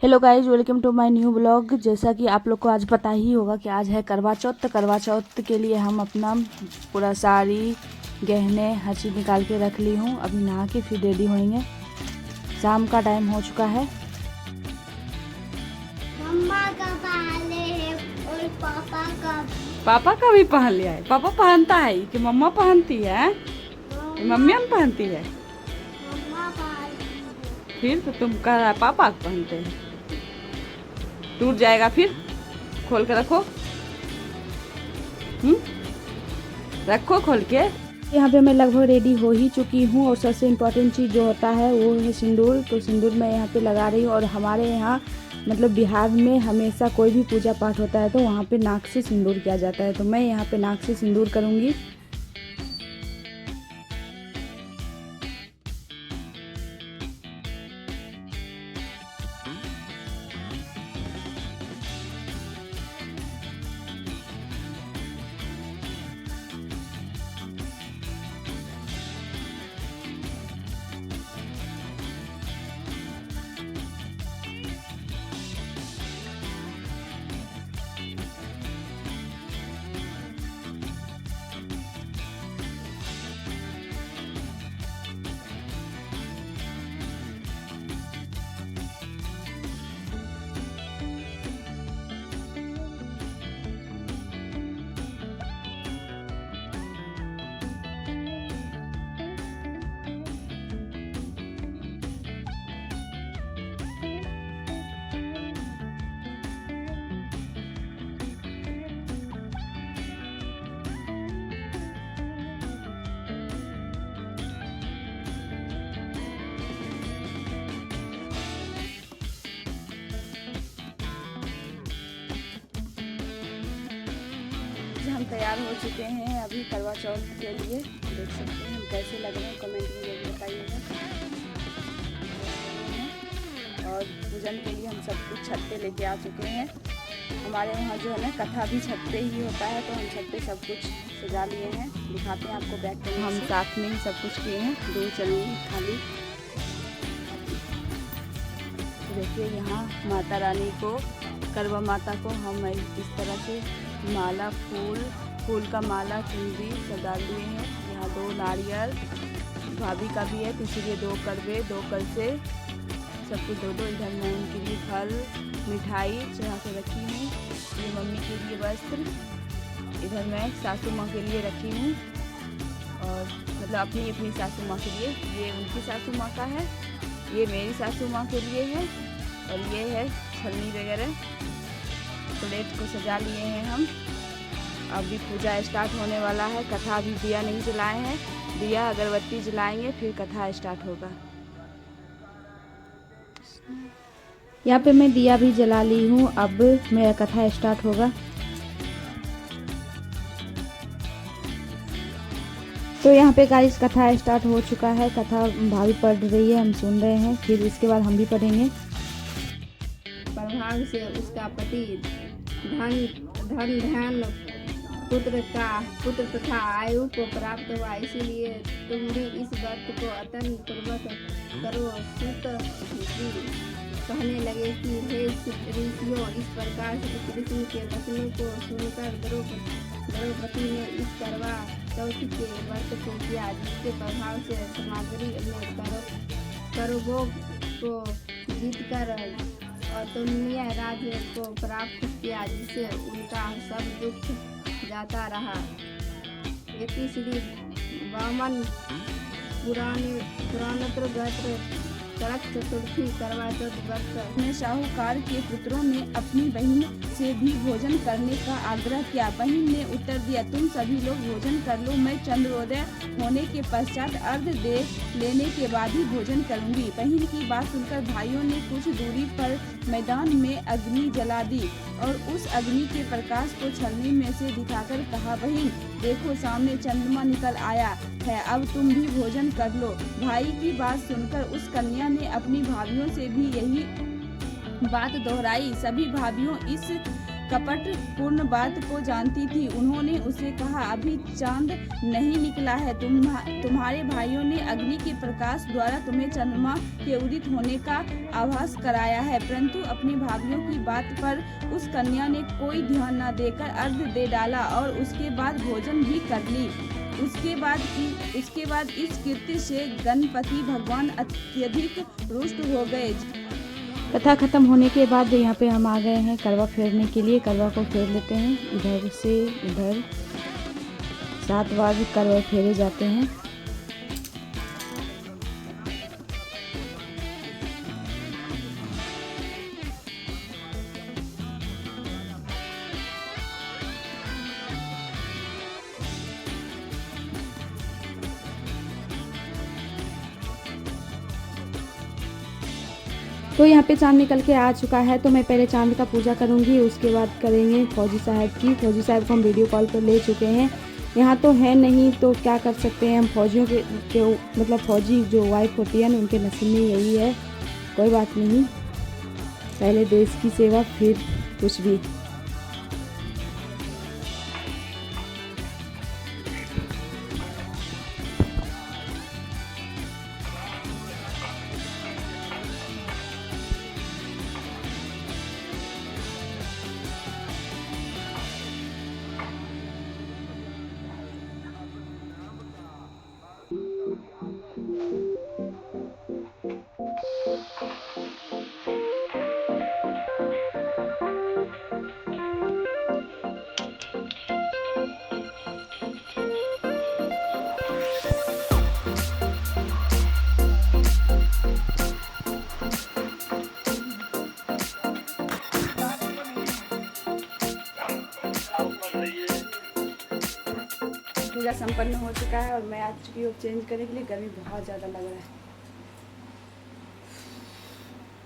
Hello guys, welcome to my new blog. जैसा कि आप लोग को आज पता ही होगा कि आज है करवा चौथ। तो करवा चौथ के लिए हम अपना पूरा साड़ी गहने हर चीज़ निकाल के रख ली हूँ। अभी नहा के फिर रेडी होएंगे। शाम का टाइम हो चुका है। मम्मा का पहले है और पापा का भी पहन लिया है। पापा पहनता है कि मम्मा पहनती है? मम्मी हम पहनती है। मम्मा पहनती है। फिर तो तुम कह रहा है पापा पहनते हैं। टूट जाएगा फिर। खोल के रखो। रखो खोल के। यहाँ पे मैं लगभग रेडी हो ही चुकी हूँ और सबसे इम्पोर्टेंट चीज़ जो होता है वो है सिंदूर। तो सिंदूर मैं यहाँ पे लगा रही हूँ। और हमारे यहाँ मतलब बिहार में हमेशा कोई भी पूजा पाठ होता है तो वहाँ पे नाक से सिंदूर किया जाता है। तो मैं यहाँ पे नाक से सिंदूर करूँगी। हम तैयार हो चुके हैं अभी करवा चौथ के लिए। देख सकते हैं हम कैसे लग रहे हैं, कमेंट में जरूर बताइएगा। और पूजन के लिए हम सब कुछ छत पे लेके आ चुके हैं। हमारे यहाँ जो है ना कथा भी छत पे ही होता है, तो हम छत पे सब कुछ सजा लिए हैं। दिखाते हैं आपको बैक पे। हम साथ में ही सब कुछ किए हैं। दूर चलूँगी खाली। देखिए यहाँ माता रानी को, करवा माता को हम इस तरह से माला, फूल का माला, चुनरी सब डाल दिए हैं। यहाँ 2 नारियल भाभी का भी है तो इसीलिए 2 करवे, 2 कलसे सब कुछ 2-2। इधर मैं उनके लिए फल मिठाई चढ़ा के रखी हूँ। ये मम्मी के लिए वस्त्र, इधर मैं सासू माँ के लिए रखी हूँ। और मतलब अपनी सासू माँ के लिए। ये उनकी सासू माँ का है, ये मेरी सासू माँ के लिए है। और ये है छलनी वगैरह। प्लेट को सजा लिए हैं हम। अभी पूजा स्टार्ट होने वाला है। कथा अभी दिया नहीं जलाए हैं। दिया अगरबत्ती जलाएंगे फिर कथा स्टार्ट होगा। यहाँ पे मैं दिया भी जला ली हूँ। अब मेरा कथा स्टार्ट होगा। तो यहाँ पे गाइस कथा स्टार्ट हो चुका है। कथा भाभी पढ़ रही है, हम सुन रहे हैं। फिर इसके बाद हम भी पढ़ेंगे। प्रभाव से उसका पति धन ध्यान पुत्र तथा आयु को प्राप्त हुआ। इसीलिए तुम भी इस व्रत को अत्यंत पूर्वक करो। सूत जी कहने लगे कि हे ऋषियों, इस प्रकार से ऋषि के वचनों को सुनकर द्रौपदी ने इस करवा चौथ के व्रत को किया, जिसके प्रभाव से सामग्री में करोगों को जीतकर अतुलनीय राज्य को प्राप्त किया, जिससे उनका सब दुख जाता रहा। इति श्री वामन पुराणोत्तरगत चरक चतुर्थी करवा चौथ व्रत में साहूकार के पुत्रों ने अपनी बहन से भी भोजन करने का आग्रह किया। बहन ने उत्तर दिया, तुम सभी लोग भोजन कर लो, मैं चंद्रोदय होने के पश्चात अर्घ दे लेने के बाद ही भोजन करूंगी। बहन की बात सुनकर भाइयों ने कुछ दूरी पर मैदान में अग्नि जला दी और उस अग्नि के प्रकाश को छलनी में से दिखाकर कहा, बहन देखो सामने चंद्रमा निकल आया है, अब तुम भी भोजन कर लो। भाई की बात सुनकर उस कन्या ने अपनी भाभियों से भी यही बात दोहराई। सभी भाभियों इस कपटपूर्ण बात को जानती थी। उन्होंने उसे कहा, अभी चांद नहीं निकला है, तुम्हारे भाइयों ने अग्नि के प्रकाश द्वारा तुम्हें चंद्रमा के उदित होने का आभास कराया है। परंतु अपनी भाभीियों की बात पर उस कन्या ने कोई ध्यान न देकर अर्घ्य दे डाला और उसके बाद भोजन भी कर ली। उसके बाद इस कृत्य से गणपति भगवान अत्यधिक रुष्ट हो गए। कथा खत्म होने के बाद यहाँ पे हम आ गए हैं करवा फेरने के लिए। करवा को फेर लेते हैं, इधर से इधर 7 बार करवा फेरे जाते हैं। तो यहाँ पे चांद निकल के आ चुका है, तो मैं पहले चांद का पूजा करूँगी, उसके बाद करेंगे फौजी साहब की। फौजी साहब को हम वीडियो कॉल पर ले चुके हैं, यहाँ तो है नहीं तो क्या कर सकते हैं हम। फौजियों के मतलब फौजी जो वाइफ होती है ना, उनके नसीब में यही है। कोई बात नहीं, पहले देश की सेवा फिर कुछ भी। पूजा संपन्न हो चुका है और मैं आ चुकी हूँ चेंज करने के लिए। गर्मी बहुत ज़्यादा लग रहा है।